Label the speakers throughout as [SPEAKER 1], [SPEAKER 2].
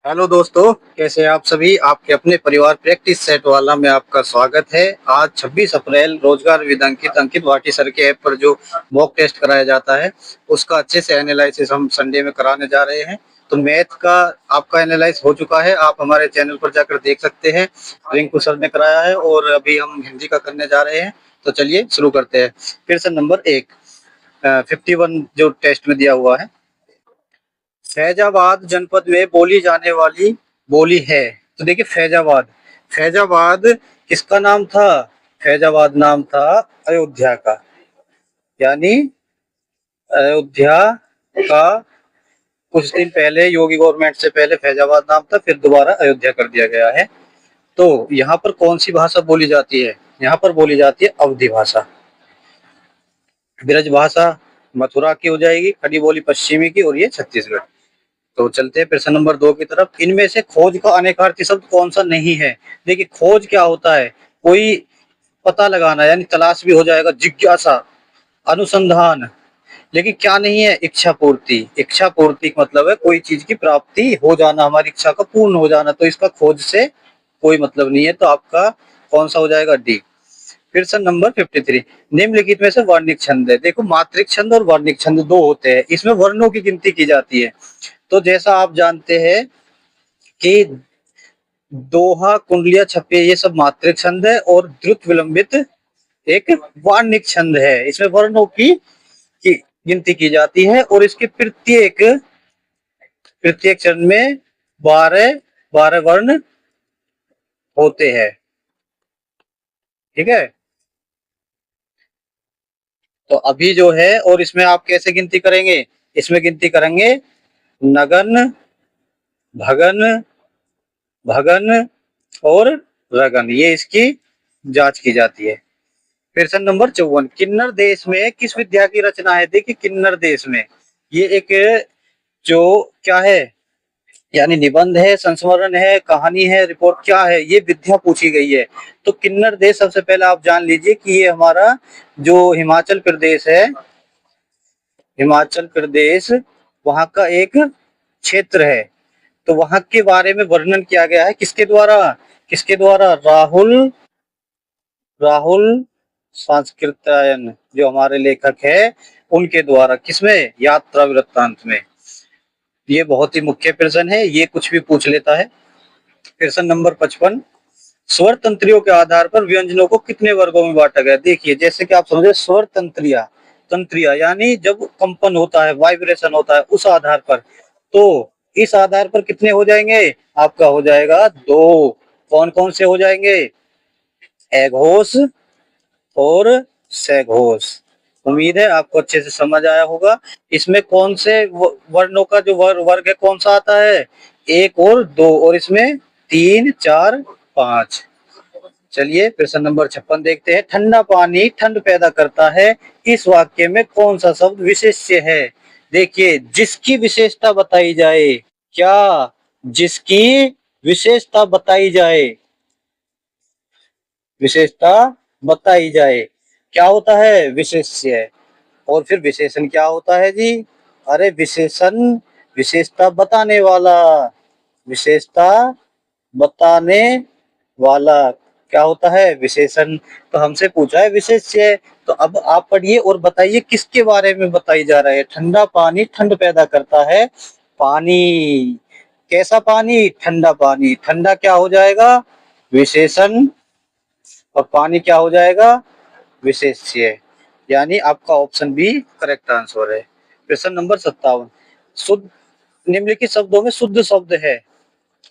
[SPEAKER 1] Hello दोस्तों, कैसे हैं आप सभी। आपके अपने परिवार प्रैक्टिस सेट वाला में आपका स्वागत है। आज 26 अप्रैल रोजगार with Ankit Ankit Bhati sir के ऐप पर जो मॉक टेस्ट कराया जाता है उसका अच्छे से एनालिसिस हम संडे में कराने जा रहे हैं। तो मैथ का आपका एनालाइज हो चुका है, आप हमारे चैनल पर जाकर देख सकते हैं। रिंकू सर ने कराया है और अभी हम हिंदी का करने जा रहे हैं। तो चलिए शुरू करते हैं। क्वेश्चन नंबर 1, 51 जो टेस्ट में दिया हुआ है। फैजाबाद जनपद में बोली जाने वाली बोली है। तो देखिए फैजाबाद, फैजाबाद किसका नाम था? फैजाबाद नाम था अयोध्या का। यानी अयोध्या का कुछ दिन पहले योगी गवर्नमेंट से पहले फैजाबाद नाम था, फिर दोबारा अयोध्या कर दिया गया है। तो यहाँ पर कौन सी भाषा बोली जाती है? यहाँ पर बोली जाती है अवधी भाषा। ब्रज भाषा मथुरा की हो जाएगी, खड़ी बोली पश्चिमी की, और ये छत्तीसगढ़। तो चलते हैं प्रश्न नंबर 2 की तरफ। इनमें से खोज का अनेकार्थी शब्द कौन सा नहीं है? देखिए खोज क्या होता है? कोई पता लगाना, यानी तलाश भी हो जाएगा, जिज्ञासा, अनुसंधान। लेकिन क्या नहीं है? इच्छा पूर्ति। इच्छा पूर्ति का मतलब है कोई चीज की प्राप्ति हो जाना, हमारी इच्छा का पूर्ण हो जाना। तो इसका खोज से कोई मतलब नहीं है। तो आपका कौन सा हो जाएगा? डी। प्रश्न नंबर 53, निम्नलिखित में से वर्णिक छंद है। देखो मात्रिक छंद और वर्णिक छंद दो होते हैं, इसमें वर्णों की गिनती की जाती है। तो जैसा आप जानते हैं कि दोहा, कुंडलिया, छपे, ये सब मात्रिक छंद है और द्रुत विलंबित एक वर्णिक छंद है। इसमें वर्णों की गिनती की जाती है और इसके प्रत्येक प्रत्येक चरण में 12 वर्ण होते हैं। ठीक है। तो अभी जो है, और इसमें आप कैसे गिनती करेंगे? इसमें गिनती करेंगे नगन, भगन, भगन और रगन, ये इसकी जांच की जाती है। प्रश्न नंबर 54, किन्नर देश में किस विद्या की रचना है? देखिए किन्नर देश में ये एक जो क्या है, यानी निबंध है, संस्मरण है, कहानी है, रिपोर्ट क्या है, ये विद्या पूछी गई है। तो किन्नर देश सबसे पहले आप जान लीजिए कि ये हमारा जो हिमाचल प्रदेश है, हिमाचल प्रदेश वहां का एक क्षेत्र है। तो वहां के बारे में वर्णन किया गया है किसके द्वारा? किसके द्वारा? राहुल, राहुल सांस्कृत्यायन जो हमारे लेखक है उनके द्वारा। किसमें? यात्रा वृत्तांत में। ये बहुत ही मुख्य प्रश्न है, ये कुछ भी पूछ लेता है। प्रश्न नंबर 55, स्वर तंत्रियों के आधार पर व्यंजनों को कितने वर्गों में बांटा गया? देखिए जैसे कि आप समझे स्वर तंत्रिया, तंत्रिया यानी जब कंपन होता है, वाइब्रेशन होता है, उस आधार पर। तो इस आधार पर कितने हो जाएंगे? आपका हो जाएगा 2। कौन कौन से हो जाएंगे? एघोष और सघोष। उम्मीद है आपको अच्छे से समझ आया होगा। इसमें कौन से वर्णों का जो वर्ग है कौन सा आता है? 1 और 2, और इसमें 3, 4, 5। चलिए प्रश्न नंबर 56 देखते हैं। ठंडा पानी ठंड पैदा करता है, इस वाक्य में कौन सा शब्द विशेष्य है? देखिए जिसकी विशेषता बताई जाए। क्या? जिसकी विशेषता बताई जाए, विशेषता बताई जाए, क्या होता है? विशेष्य। और फिर विशेषण क्या होता है जी? अरे विशेषण विशेषता बताने वाला, विशेषता बताने वाला क्या होता है? विशेषण। तो हमसे पूछा है विशेष्य। तो अब आप पढ़िए और बताइए किसके बारे में बताई जा रहा है। ठंडा पानी ठंड पैदा करता है। पानी कैसा पानी? ठंडा पानी। ठंडा क्या हो जाएगा? विशेषण। और पानी क्या हो जाएगा? विशेष्य। यानी आपका ऑप्शन बी करेक्ट आंसर है। प्रश्न नंबर 57, शुद्ध निम्नलिखित शब्दों में शुद्ध शब्द है।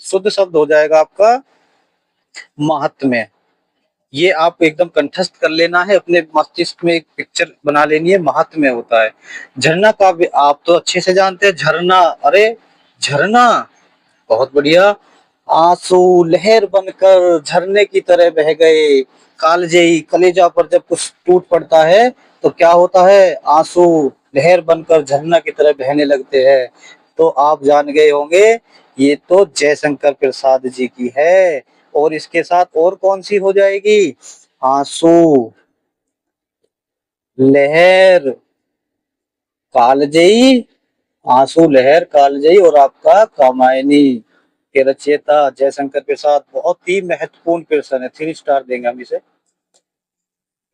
[SPEAKER 1] शुद्ध शब्द हो जाएगा आपका महात्म्य। ये आप एकदम कंठस्थ कर लेना है, अपने मस्तिष्क में एक पिक्चर बना लेनी है। महात्म्य होता है। झरना का आप तो अच्छे से जानते हैं। झरना, अरे झरना, बहुत बढ़िया। आंसू लहर बनकर झरने की तरह बह गए। कालजेई, कलेजा पर जब कुछ टूट पड़ता है तो क्या होता है? आंसू लहर बनकर झरना की तरह बहने लगते हैं। तो आप जान गए होंगे ये तो जयशंकर प्रसाद जी की है। और इसके साथ और कौन सी हो जाएगी? आंसू, लहर, कालजयी, आंसू लहर कालजयी और आपका कामायनी। के रचयिता जयशंकर प्रसाद बहुत ही महत्वपूर्ण पर्सन है, 3 स्टार देंगे हम इसे।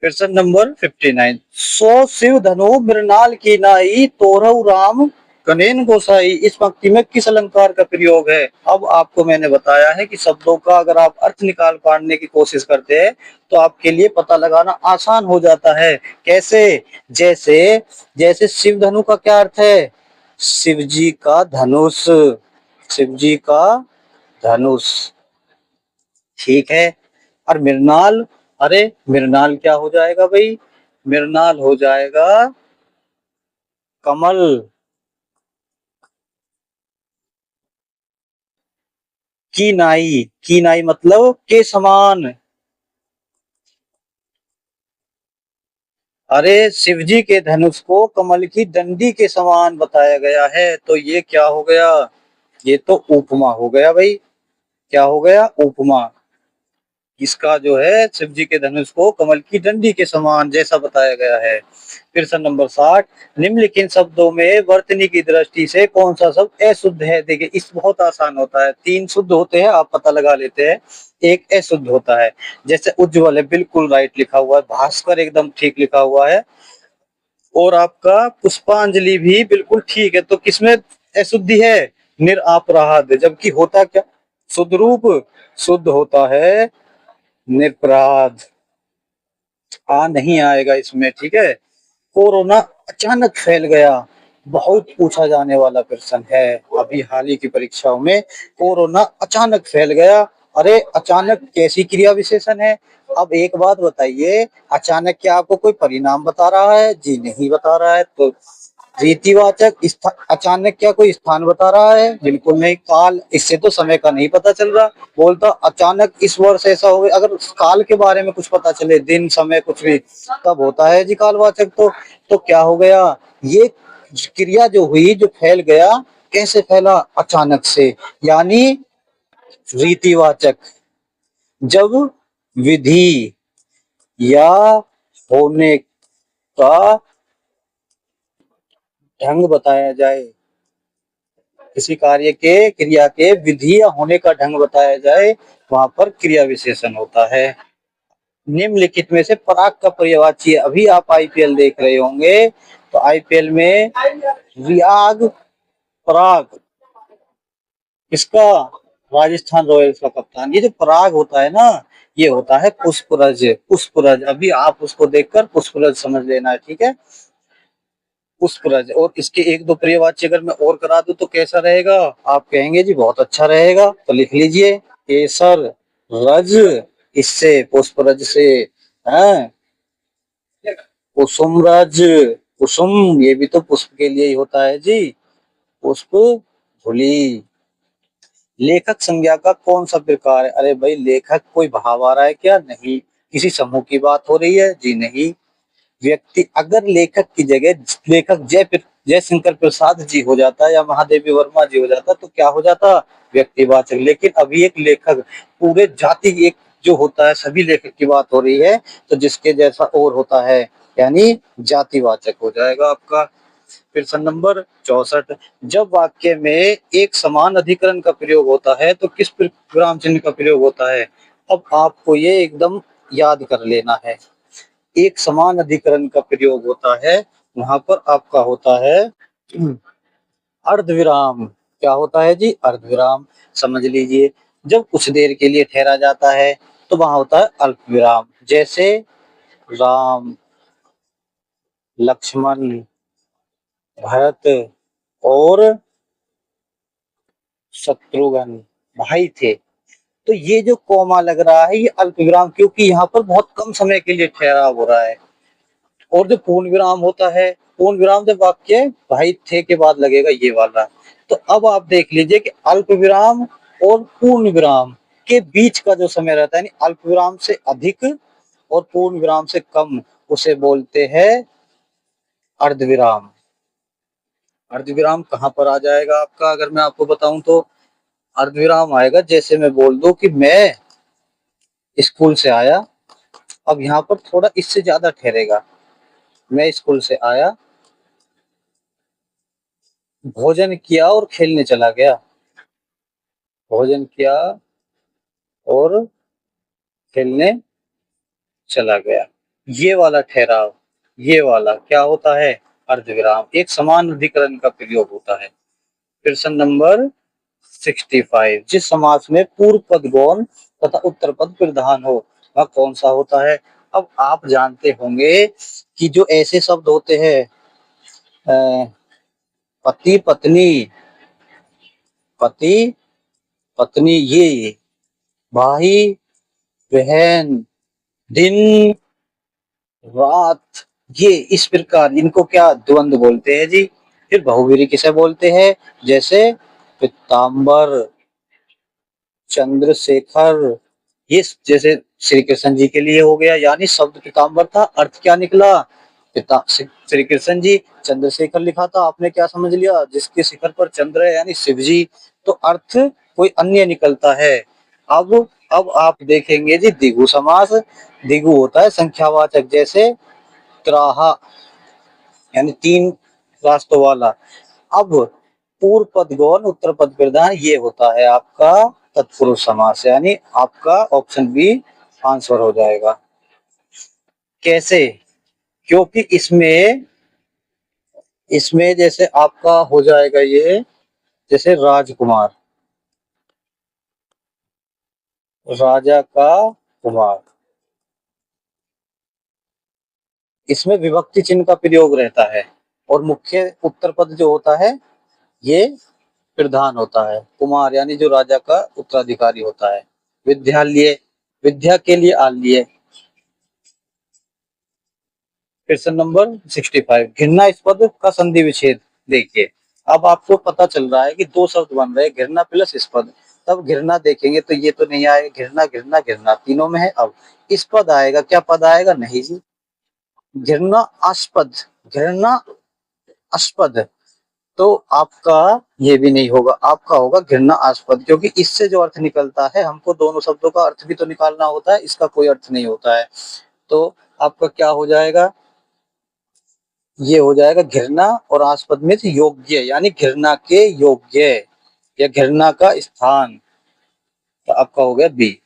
[SPEAKER 1] प्रश्न नंबर 59, सो शिव धनु मृणाल की नाई तोरऊ राम कनेन गोसाई, इस पंक्ति में किस अलंकार का प्रयोग है? अब आपको मैंने बताया है कि शब्दों का अगर आप अर्थ निकाल पाने की कोशिश करते हैं तो आपके लिए पता लगाना आसान हो जाता है। कैसे? जैसे जैसे शिव धनु का क्या अर्थ है? शिव जी का धनुष, शिव जी का धनुष, ठीक है। और मृणाल, अरे मृणाल क्या हो जाएगा भाई? मृणाल हो जाएगा कमल। की नाई मतलब के समान। अरे शिवजी के धनुष को कमल की डंडी के समान बताया गया है, तो ये क्या हो गया? ये तो उपमा हो गया भाई। क्या हो गया? उपमा। इसका जो है शिव जी के धनुष को कमल की डंडी के समान जैसा बताया गया है। प्रश्न नंबर 60, निम्नलिखित शब्दों में वर्तनी की दृष्टि से कौन सा शब्द अशुद्ध है? देखिए इस बहुत आसान होता है, 3 शुद्ध होते हैं, आप पता लगा लेते हैं, एक अशुद्ध होता है। जैसे उज्ज्वल है, बिल्कुल राइट लिखा हुआ है, भास्कर एकदम ठीक लिखा हुआ है, और आपका पुष्पांजलि भी बिल्कुल ठीक है। तो किसमें अशुद्धि है? निरपराध। जबकि होता क्या? शुद्ध रूप। शुद्ध होता है निरपराध। आ नहीं आएगा इसमें, ठीक है। कोरोना अचानक फैल गया, बहुत पूछा जाने वाला प्रश्न है अभी हाल ही की परीक्षाओं में। कोरोना अचानक फैल गया, अरे अचानक कैसी क्रिया विशेषण है? अब एक बात बताइए, अचानक क्या आपको कोई परिणाम बता रहा है? जी नहीं बता रहा है। तो रीतिवाचक अचानक क्या कोई स्थान बता रहा है? बिल्कुल नहीं। काल, इससे तो समय का नहीं पता चल रहा। बोलता अचानक इस वर्ष ऐसा हो गया, अगर काल के बारे में कुछ पता चले, दिन समय कुछ भी, तब होता है जी कालवाचक। तो क्या हो गया? ये क्रिया जो हुई, जो फैल गया, कैसे फैला? अचानक से, यानी रीतिवाचक। जब विधि या होने का ढंग बताया जाए, किसी कार्य के, क्रिया के विधि या होने का ढंग बताया जाए, वहां पर क्रिया विशेषण होता है। निम्नलिखित में से पराग का पर्यायवाची है। अभी आप आईपीएल देख रहे होंगे, तो आईपीएल में रियाग पराग, इसका राजस्थान रॉयल्स का कप्तान। ये जो पराग होता है ना, ये होता है पुष्परज। पुष्परज, अभी आप उसको देखकर पुष्परज समझ लेना है, ठीक है। पुष्परज, और इसके एक दो पर्यायवाची अगर मैं और करा दूं तो कैसा रहेगा? आप कहेंगे जी बहुत अच्छा रहेगा, तो लिख लीजिए, केसर रज, इससे पुष्परज से है कुसुम रज। कुसुम ये भी तो पुष्प के लिए ही होता है जी, पुष्प धुली। लेखक संज्ञा का कौन सा प्रकार है? अरे भाई लेखक कोई भाव आ रहा है क्या? नहीं। किसी समूह की बात हो रही है? जी नहीं। व्यक्ति, अगर लेखक की जगह लेखक जयशंकर प्रसाद जी हो जाता या महादेवी वर्मा जी हो जाता तो क्या हो जाता? व्यक्तिवाचक। लेकिन अभी एक लेखक, पूरे जाति, एक जो होता है, सभी लेखक की बात हो रही है, तो जिसके जैसा और होता है, यानी जातिवाचक हो जाएगा आपका। प्रश्न नंबर 64, जब वाक्य में एक समान अधिकरण का प्रयोग होता है तो किस विराम चिन्ह का प्रयोग होता है? अब आपको ये एकदम याद कर लेना है। एक समान अधिकरण का प्रयोग होता है, वहां पर आपका होता है अर्धविराम। क्या होता है जी? अर्धविराम। समझ लीजिए, जब कुछ देर के लिए ठहरा जाता है तो वहां होता है अल्प विराम। जैसे राम, लक्ष्मण, भरत और शत्रुघ्न भाई थे। तो ये जो कोमा लग रहा है, ये अल्प विराम, क्योंकि यहाँ पर बहुत कम समय के लिए ठहराव हो रहा है। और जो पूर्ण विराम होता है, पूर्ण विराम जब वाक्य भाई थे के बाद लगेगा, ये वाला। तो अब आप देख लीजिए कि अल्प विराम और पूर्ण विराम के बीच का जो समय रहता है, यानी अल्प विराम से अधिक और पूर्ण विराम से कम, उसे बोलते हैं अर्धविराम। अर्धविराम कहाँ पर आ जाएगा आपका? अगर मैं आपको बताऊं तो अर्धविराम आएगा, जैसे मैं बोल दूं कि मैं स्कूल से आया, अब यहाँ पर थोड़ा इससे ज्यादा ठहरेगा। मैं स्कूल से आया, भोजन किया और खेलने चला गया। भोजन किया और खेलने चला गया। ये वाला ठहराव, ये वाला क्या होता है? अर्धविराम। एक समान अधिकरण का प्रयोग होता है। प्रश्न नंबर 65, जिस समास में पूर्व पद गौण तथा उत्तर पद प्रधान हो वह कौन सा होता है? अब आप जानते होंगे कि जो ऐसे शब्द होते हैं पति पत्नी, पति पत्नी, ये भाई बहन, दिन रात, ये इस प्रकार इनको क्या द्वंद्व बोलते हैं जी। फिर बहुवीरी किसे बोलते हैं? जैसे पीताम्बर, चंद्रशेखर, ये जैसे श्री कृष्ण जी के लिए हो गया, यानी शब्द पीताम्बर था, अर्थ क्या निकला? पिता श्री कृष्ण जी, चंद्रशेखर लिखा था, आपने क्या समझ लिया? जिसके शिखर पर चंद्र है यानी शिव जी, तो अर्थ कोई अन्य निकलता है। अब अब आप देखेंगे जी द्विगु समास। द्विगु होता है संख्यावाचक, जैसे त्राहा यानी तीन रास्तों वाला। अब पूर्व पद गौण उत्तर पद प्रधान, ये होता है आपका तत्पुरुष समास, यानी आपका ऑप्शन बी आंसर हो जाएगा। कैसे? क्योंकि इसमें इसमें जैसे आपका हो जाएगा ये, जैसे राजकुमार, राजा का कुमार, इसमें विभक्ति चिन्ह का प्रयोग रहता है और मुख्य उत्तर पद जो होता है ये प्रधान होता है। कुमार यानी जो राजा का उत्तराधिकारी होता है। विद्यालय, विद्या के लिए आल्य। क्वेश्चन नंबर 65, घृणास्पद का संधि विच्छेद। देखिए, अब आपको पता चल रहा है कि दो शब्द बन रहे हैं, घृणा प्लस स्पद। तब घृणा देखेंगे तो ये तो नहीं आएगा, घृणा घृणा घृणा तीनों में है। अब इस पद आएगा, क्या पद आएगा? नहीं जी, घृणा आस्पद, घृणा आस्पद, तो आपका ये भी नहीं होगा, आपका होगा घृणा आस्पद, क्योंकि इससे जो अर्थ निकलता है, हमको दोनों शब्दों का अर्थ भी तो निकालना होता है, इसका कोई अर्थ नहीं होता है। तो आपका क्या हो जाएगा? ये हो जाएगा घृणा और आस्पद में से योग्य, यानी घृणा के योग्य या घृणा का स्थान, तो आपका हो गया बी।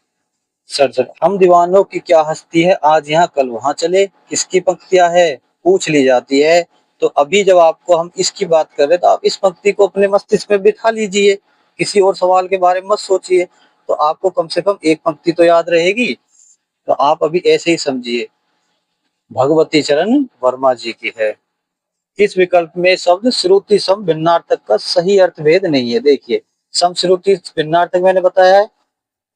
[SPEAKER 1] 67, हम दीवानों की क्या हस्ती है, आज यहाँ कल वहां चले, किसकी पंक्तियां है? पूछ ली जाती है। तो अभी जब आपको हम इसकी बात कर रहे हैं तो आप इस पंक्ति को अपने मस्तिष्क में बिठा लीजिए, किसी और सवाल के बारे में मत सोचिए, तो आपको कम से कम एक पंक्ति तो याद रहेगी। तो आप अभी ऐसे ही समझिए, भगवती चरण वर्मा जी की है। इस विकल्प में शब्द श्रुति सम भिन्नार्थक का सही अर्थ भेद नहीं है। देखिए, सम श्रुति भिन्नार्थक मैंने बताया है।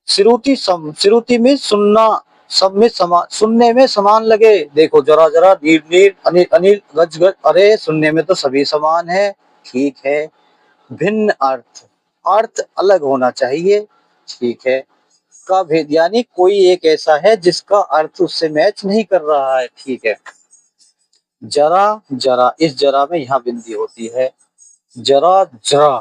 [SPEAKER 1] श्रुति सम, श्रुति में सुनना, सब में समान, सुनने में समान लगे। देखो, जरा जरा, नीर नीर, अनिल अनिल, गज गज, अरे सुनने में तो सभी समान है। ठीक है। भिन्न अर्थ, अर्थ अलग होना चाहिए। ठीक है। का भेद यानी कोई एक ऐसा है जिसका अर्थ उससे मैच नहीं कर रहा है। ठीक है। जरा जरा, इस जरा में यहाँ बिंदी होती है, जरा जरा,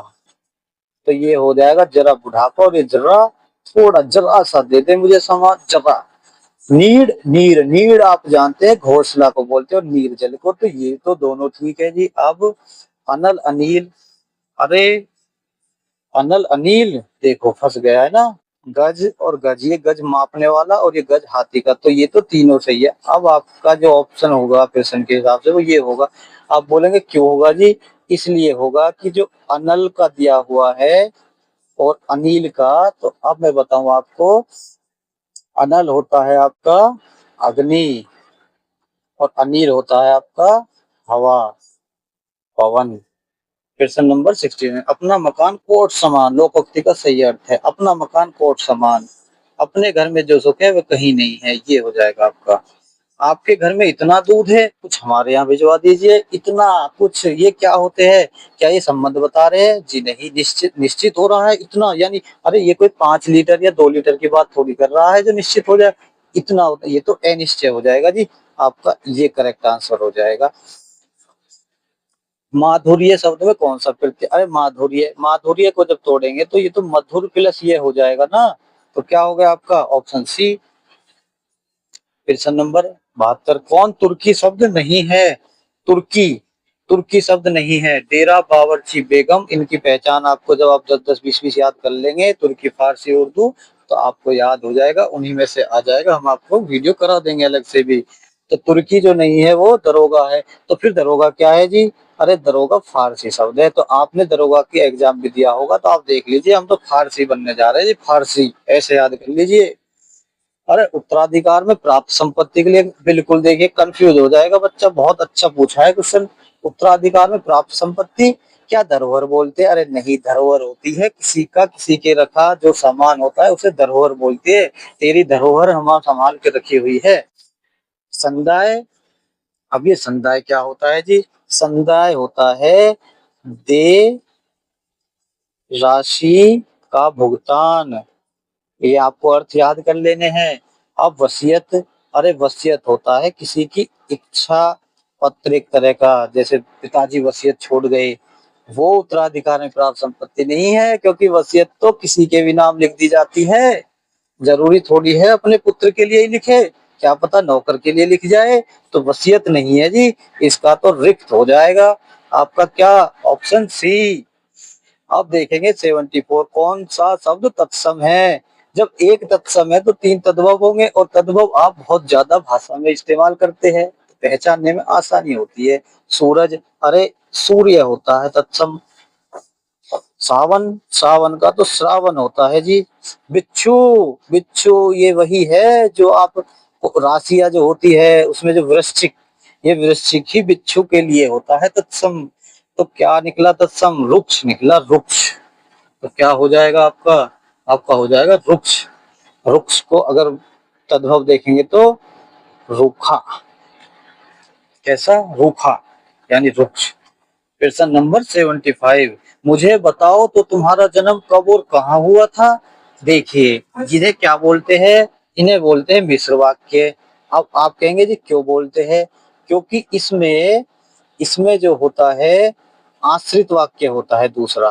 [SPEAKER 1] तो ये हो जाएगा जरा बुढ़ापा, और ये जरा थोड़ा जरा सा दे दे मुझे समा, जरा। नीड, नीर, नीड आप जानते हैं घोंसला को बोलते हैं और नीर जल को, तो ये तो दोनों ठीक है जी। अब अनल अनिल, अरे अनल अनिल, देखो फंस गया है ना। गज और गज, ये गज मापने वाला और ये गज हाथी का, तो ये तो तीनों सही है। अब आपका जो ऑप्शन होगा प्रश्न के हिसाब से वो ये होगा। आप बोलेंगे क्यों होगा जी? इसलिए होगा कि जो अनल का दिया हुआ है और अनिल का, तो अब मैं बताऊं आपको, अनल होता है आपका अग्नि और अनिल होता है आपका हवा, पवन। प्रश्न नंबर 16, अपना मकान कोट समान, लोकोक्ति का सही अर्थ है अपना मकान कोट समान। अपने घर में जो सुख है वह कहीं नहीं है, ये हो जाएगा आपका। आपके घर में इतना दूध है, कुछ हमारे यहाँ भिजवा दीजिए, इतना कुछ, ये क्या होते हैं? क्या ये संबंध बता रहे हैं? जी नहीं, निश्चित निश्चित हो रहा है इतना, यानी अरे ये कोई 5 लीटर या 2 लीटर की बात थोड़ी कर रहा है जो निश्चित हो जाए इतना होता, ये तो अनिश्चय हो जाएगा जी। आपका ये करेक्ट आंसर हो जाएगा। माधुर्य शब्द में कौन सा प्रत्यय? अरे माधुर्य, माधुर्य को जब तोड़ेंगे तो ये तो मधुर प्लस ये हो जाएगा ना, तो क्या हो गया आपका ऑप्शन सी। प्रश्न नंबर 72, कौन तुर्की शब्द नहीं है? तुर्की, तुर्की शब्द नहीं है। डेरा बावर्ची बेगम, इनकी पहचान आपको जब आप 10-10, 20-20 याद कर लेंगे तुर्की, फारसी, उर्दू, तो आपको याद हो जाएगा, उन्हीं में से आ जाएगा। हम आपको वीडियो करा देंगे अलग से भी। तो तुर्की जो नहीं है वो दरोगा है। तो फिर दरोगा क्या है जी? अरे दरोगा फारसी शब्द है। तो आपने दरोगा की एग्जाम भी दिया होगा, तो आप देख लीजिए, हम तो फारसी बनने जा रहे हैं जी, फारसी, ऐसे याद कर लीजिए। अरे उत्तराधिकार में प्राप्त संपत्ति के लिए बिल्कुल देखिए कंफ्यूज हो जाएगा बच्चा, बहुत अच्छा पूछा है क्वेश्चन। उत्तराधिकार में प्राप्त संपत्ति क्या धरोहर बोलते हैं? अरे नहीं, धरोहर होती है किसी का किसी के रखा जो सामान होता है, उसे धरोहर बोलती है। तेरी धरोहर हम संभाल के रखी हुई है। संदाय, अब ये संदाय क्या होता है जी? संदाय होता है दे राशि का भुगतान। ये आपको अर्थ याद कर लेने हैं। अब वसीयत, अरे वसीयत होता है किसी की इच्छा पत्र, एक तरह का, जैसे पिताजी वसीयत छोड़ गए, वो उत्तराधिकार में प्राप्त संपत्ति नहीं है, क्योंकि वसीयत तो किसी के भी नाम लिख दी जाती है। जरूरी थोड़ी है अपने पुत्र के लिए ही लिखे, क्या पता नौकर के लिए लिख जाए। तो वसीयत नहीं है जी, इसका तो रिक्त हो जाएगा आपका क्या, ऑप्शन सी। अब देखेंगे 74, कौन सा शब्द तत्सम है? जब एक तत्सम है तो तीन तद्भव होंगे, और तद्भव आप बहुत ज्यादा भाषा में इस्तेमाल करते हैं, पहचानने में आसानी होती है। सूरज, अरे सूर्य होता है तत्सम। सावन, सावन का तो श्रावण होता है जी। बिच्छू, बिच्छू ये वही है जो आप, राशियां जो होती है उसमें जो वृश्चिक, ये वृश्चिक ही बिच्छू के लिए होता है तत्सम। तो क्या निकला तत्सम? रुक्ष निकला, रुक्ष। तो क्या हो जाएगा आपका? आपका हो जाएगा रुक्ष। रुक्ष को अगर तद्भव देखेंगे तो रूखा, कैसा? रूखा, यानी रुक्ष। प्रश्न नंबर 75, मुझे बताओ तो तुम्हारा जन्म कब और कहाँ हुआ था? देखिए, जिन्हें क्या बोलते हैं? इन्हें बोलते हैं मिश्र वाक्य। अब आप कहेंगे जी क्यों बोलते हैं? क्योंकि इसमें, इसमें जो होता है आश्रित वाक्य होता है दूसरा।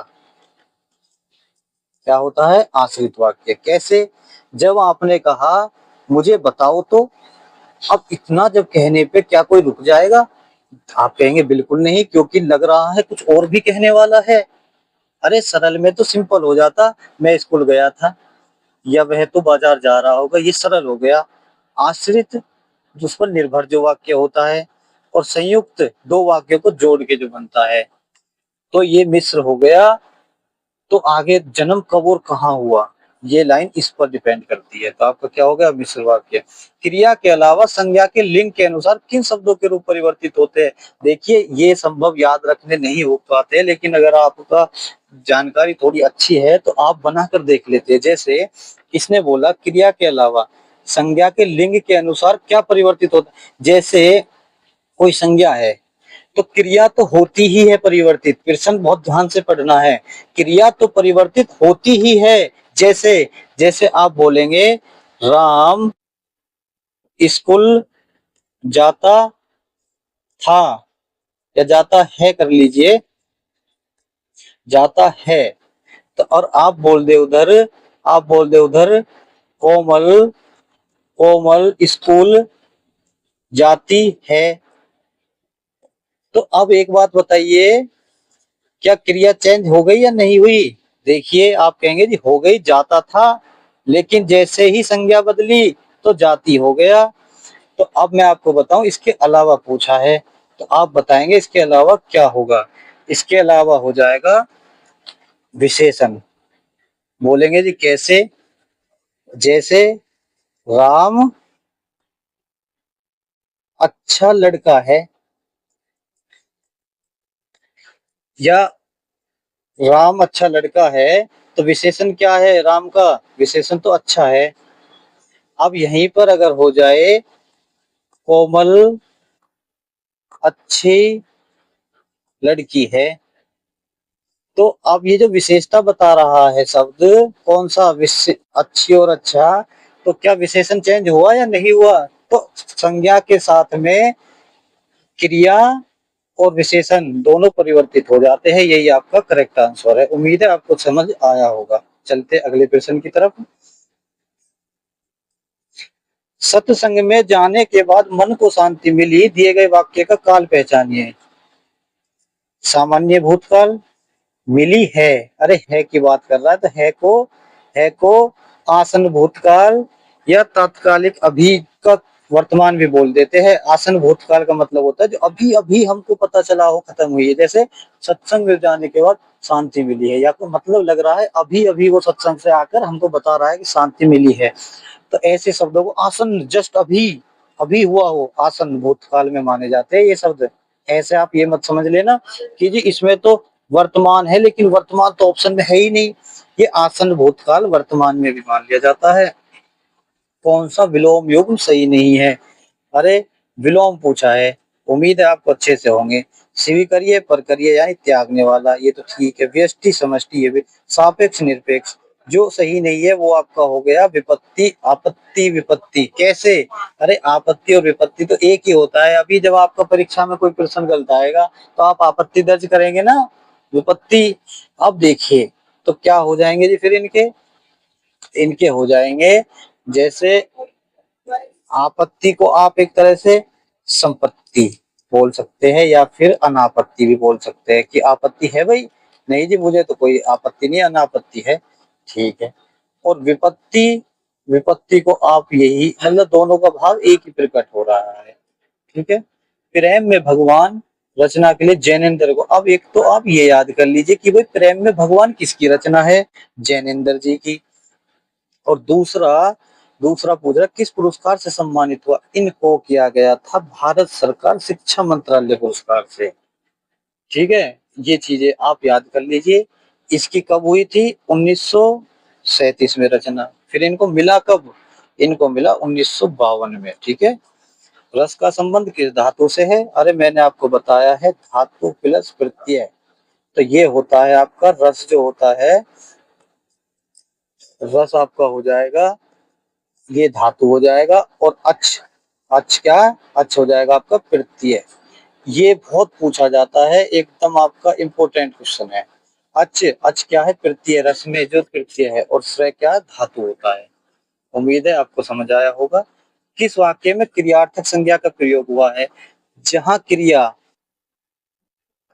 [SPEAKER 1] क्या होता है? आश्रित वाक्य। कैसे? जब आपने कहा मुझे बताओ तो, अब इतना जब कहने पे क्या कोई रुक जाएगा? आप कहेंगे बिल्कुल नहीं, क्योंकि लग रहा है कुछ और भी कहने वाला है। अरे सरल में तो सिंपल हो जाता, मैं स्कूल गया था, या वह तो बाजार जा रहा होगा, ये सरल हो गया। आश्रित, उस पर निर्भर जो वाक्य होता है, और संयुक्त दो वाक्यों को जोड़ के जो बनता है, तो ये मिश्र हो गया। तो आगे जन्म कब और कहाँ हुआ, ये लाइन इस पर डिपेंड करती है। तो आपका क्या हो गया? मिश्र वाक्य। क्रिया के अलावा संज्ञा के लिंग के अनुसार किन शब्दों के रूप परिवर्तित होते हैं? देखिए, ये संभव याद रखने नहीं हो पाते, लेकिन अगर आपका जानकारी थोड़ी अच्छी है तो आप बनाकर देख लेते हैं। जैसे इसने बोला क्रिया के अलावा संज्ञा के लिंग के अनुसार क्या परिवर्तित होता है। जैसे कोई संज्ञा है तो क्रिया तो होती ही है परिवर्तित, प्रश्न बहुत ध्यान से पढ़ना है। क्रिया तो परिवर्तित होती ही है। जैसे, जैसे आप बोलेंगे राम स्कूल जाता था, या जाता है, कर लीजिए, जाता है। तो और आप बोल दे उधर, आप बोल दे उधर कोमल, कोमल स्कूल जाती है। तो अब एक बात बताइए, क्या क्रिया चेंज हो गई या नहीं हुई? देखिए, आप कहेंगे जी हो गई, जाता था, लेकिन जैसे ही संज्ञा बदली तो जाती हो गया। तो अब मैं आपको बताऊं, इसके अलावा पूछा है, तो आप बताएंगे इसके अलावा क्या होगा? इसके अलावा हो जाएगा विशेषण। बोलेंगे जी कैसे? जैसे राम अच्छा लड़का है, या राम अच्छा लड़का है, तो विशेषण क्या है राम का? विशेषण तो अच्छा है। अब यहीं पर अगर हो जाए कोमल अच्छी लड़की है, तो अब ये जो विशेषता बता रहा है शब्द, कौन सा? अच्छी और अच्छा, तो क्या विशेषण चेंज हुआ या नहीं हुआ? तो संज्ञा के साथ में क्रिया और विशेषण दोनों परिवर्तित हो जाते हैं। यही आपका करेक्ट आंसर है। उम्मीद है आपको समझ आया होगा। चलते अगले प्रश्न की तरफ। सत्संग में जाने के बाद मन को शांति मिली, दिए गए वाक्य का काल पहचानिए। सामान्य भूतकाल, मिली है, अरे है की बात कर रहा है तो है को आसन भूतकाल या तात्कालिक अभी का वर्तमान भी बोल देते हैं। आसन भूतकाल का मतलब होता है जो अभी अभी हमको पता चला हो, खत्म हुई है। जैसे सत्संग में जाने के बाद शांति मिली है, या तो मतलब लग रहा है अभी अभी वो सत्संग से आकर हमको बता रहा है कि शांति मिली है। तो ऐसे शब्दों को आसन, जस्ट अभी अभी हुआ हो, आसन भूतकाल में माने जाते हैं ये शब्द। ऐसे आप ये मत समझ लेना कि जी इसमें तो वर्तमान है, लेकिन वर्तमान तो ऑप्शन में है ही नहीं। ये आसन भूतकाल वर्तमान में भी मान लिया जाता है। कौन सा विलोम युग्म सही नहीं है? अरे विलोम पूछा है, उम्मीद है आपको अच्छे से होंगे। स्वीकार्य परकर्य यानी त्यागने वाला, ये तो ठीक है। व्यष्टि समष्टि, ये भी सापेक्ष निरपेक्ष। जो सही नहीं है वो आपका हो गया विपत्ति आपत्ति विपत्ति। कैसे? अरे आपत्ति और विपत्ति तो एक ही होता है। अभी जब आपका परीक्षा में कोई प्रश्न गलत आएगा तो आप आपत्ति दर्ज करेंगे ना, विपत्ति। अब देखिए तो क्या हो जाएंगे जी फिर इनके, इनके हो जाएंगे जैसे आपत्ति को आप एक तरह से संपत्ति बोल सकते हैं, या फिर अनापत्ति भी बोल सकते हैं कि आपत्ति है भाई, नहीं जी मुझे तो कोई आपत्ति नहीं, अनापत्ति है, ठीक है। और विपत्ति, विपत्ति को आप यही मतलब दोनों का भाव एक ही प्रकट हो रहा है, ठीक है। प्रेम में भगवान रचना के लिए जैनेन्द्र को, अब एक तो आप ये याद कर लीजिए कि भाई प्रेम में भगवान किसकी रचना है, जैनेन्द्र जी की। और दूसरा, दूसरा पूछ रहा किस पुरस्कार से सम्मानित हुआ, इनको किया गया था भारत सरकार शिक्षा मंत्रालय पुरस्कार से, ठीक है। ये चीजें आप याद कर लीजिए। इसकी कब हुई थी, 1937 में रचना। फिर इनको मिला कब, इनको मिला 1952 में, ठीक है। रस का संबंध किस धातु से है, अरे मैंने आपको बताया है धातु प्लस प्रत्यय। तो ये होता है आपका रस जो होता है, रस आपका हो जाएगा, ये धातु हो जाएगा। और अच्छ, अच्छ क्या, अच्छ हो जाएगा आपका प्रत्यय। ये बहुत पूछा जाता है, एकदम आपका इंपॉर्टेंट क्वेश्चन है। अच्छ, अच्छ क्या है, प्रत्यय, रस में जो प्रत्यय है, और श्रेय क्या है, धातु होता है। उम्मीद है आपको समझ आया होगा। किस वाक्य में क्रियार्थक संज्ञा का प्रयोग हुआ है, जहां क्रिया,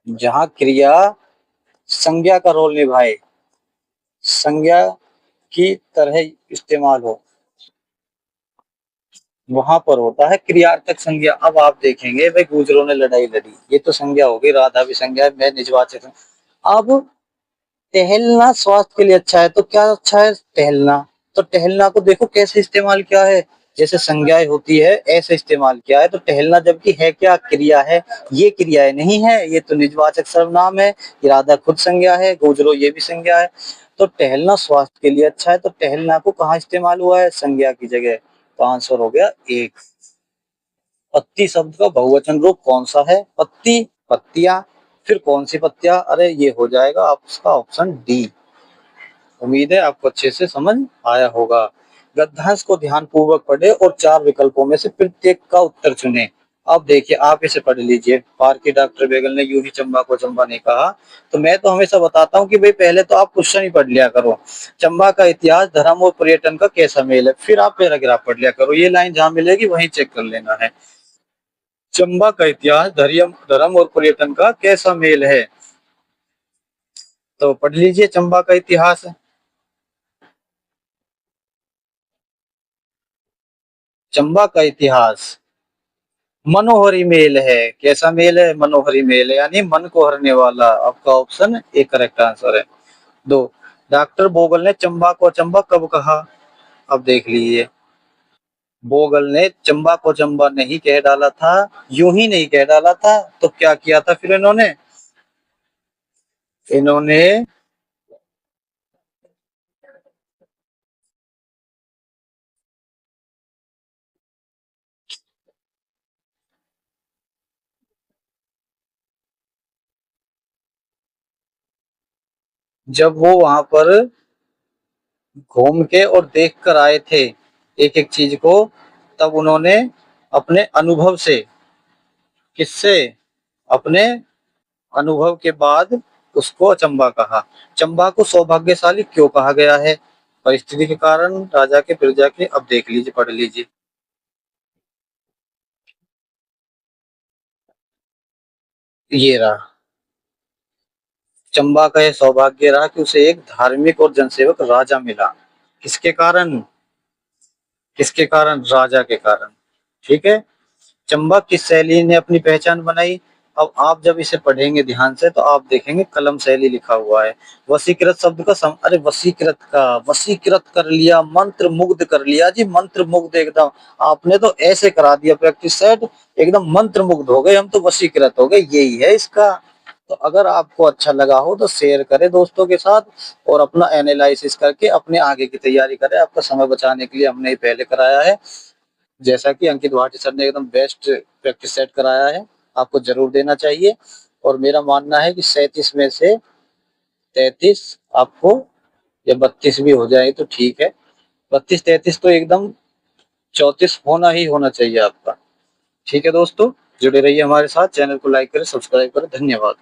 [SPEAKER 1] जहां क्रिया संज्ञा का रोल निभाए, संज्ञा की तरह इस्तेमाल हो, वहां पर होता है क्रियार्थक संज्ञा। अब आप देखेंगे भाई गुजरों ने लड़ाई लड़ी, ये तो संज्ञा हो गई, राधा भी संज्ञा है, मैं निजवाचक हूं। अब टहलना स्वास्थ्य के लिए अच्छा है, तो क्या अच्छा है, टहलना। तो टहलना को देखो कैसे इस्तेमाल किया है, जैसे संज्ञाएं होती है ऐसे इस्तेमाल किया है। तो टहलना जबकि है क्या, क्रिया है, ये क्रियाएं नहीं है, ये तो निजवाचक सर्वनाम है। इरादा खुद संज्ञा है, गुजरो ये भी संज्ञा है। तो टहलना स्वास्थ्य के लिए अच्छा है, तो टहलना को कहाँ इस्तेमाल हुआ है, संज्ञा की जगह। तो आंसर हो गया एक। पत्ती शब्द का बहुवचन रूप कौन सा है, पत्ती, पत्तियां। फिर कौन सी पत्तियां, अरे ये हो जाएगा आपका ऑप्शन डी। उम्मीद है आपको अच्छे से समझ आया होगा। गद्यांश को ध्यान पूर्वक पढ़े और चार विकल्पों में से प्रत्येक का उत्तर चुने। अब देखिए आप इसे पढ़ लीजिए। पार के डॉक्टर बेगल ने यूं ही चंबा को चंबा नहीं कहा। तो मैं तो हमेशा बताता हूँ कि भाई पहले तो आप क्वेश्चन ही पढ़ लिया करो। चंबा का इतिहास धर्म और पर्यटन का कैसा मेल है, फिर आप पैराग्राफ पढ़ लिया करो। ये लाइन जहां मिलेगी वहीं चेक कर लेना है। चंबा का इतिहास धर्म धर्म और पर्यटन का कैसा मेल है, तो पढ़ लीजिए चंबा का इतिहास। चंबा का इतिहास मनोहरी मेल है, कैसा मेल है, मनोहरी मेल है, यानी मन को हरने वाला। आपका ऑप्शन ए करेक्ट आंसर है। दो, डॉक्टर बोगल ने चंबा को चंबा कब कहा, अब देख लीजिए। बोगल ने चंबा को चंबा नहीं कह डाला था, यूं ही नहीं कह डाला था, तो क्या किया था फिर इन्होंने, इन्होंने जब वो वहां पर घूम के और देख कर आए थे एक एक चीज को, तब उन्होंने अपने अनुभव से, किससे, अपने अनुभव के बाद उसको अचंबा कहा। चंबा को सौभाग्यशाली क्यों कहा गया है, परिस्थिति के कारण, राजा के, प्रजा के, अब देख लीजिए पढ़ लीजिए। ये रहा, चंबा का यह सौभाग्य रहा कि उसे एक धार्मिक और जनसेवक राजा मिला। किसके कारण? किसके कारण? राजा के कारण। ठीक है। चंबा किस शैली ने अपनी पहचान बनाई? अब आप जब इसे पढ़ेंगे ध्यान से तो आप देखेंगे कलम शैली लिखा हुआ है। वशीकृत शब्द का अरे वशीकृत का, वशीकृत कर लिया, मंत्र मुग्ध कर लिया जी, मंत्र मुग्ध एकदम। आपने तो ऐसे करा दिया प्रैक्टिस सेट, एकदम मंत्र मुग्ध हो गए हम, तो वशीकृत हो गए, यही है इसका। तो अगर आपको अच्छा लगा हो तो शेयर करें दोस्तों के साथ, और अपना एनालिसिस करके अपने आगे की तैयारी करें। आपका समय बचाने के लिए हमने ये पहले कराया है। जैसा कि अंकित भाटी सर ने एकदम बेस्ट प्रैक्टिस सेट कराया है, आपको जरूर देना चाहिए। और मेरा मानना है कि 37 में से 33 आपको, या 32 भी हो जाए तो ठीक है, 32-33 तो एकदम 34 होना ही होना चाहिए आपका। ठीक है दोस्तों, जुड़े रहिए हमारे साथ, चैनल को लाइक करें, सब्सक्राइब करें। धन्यवाद।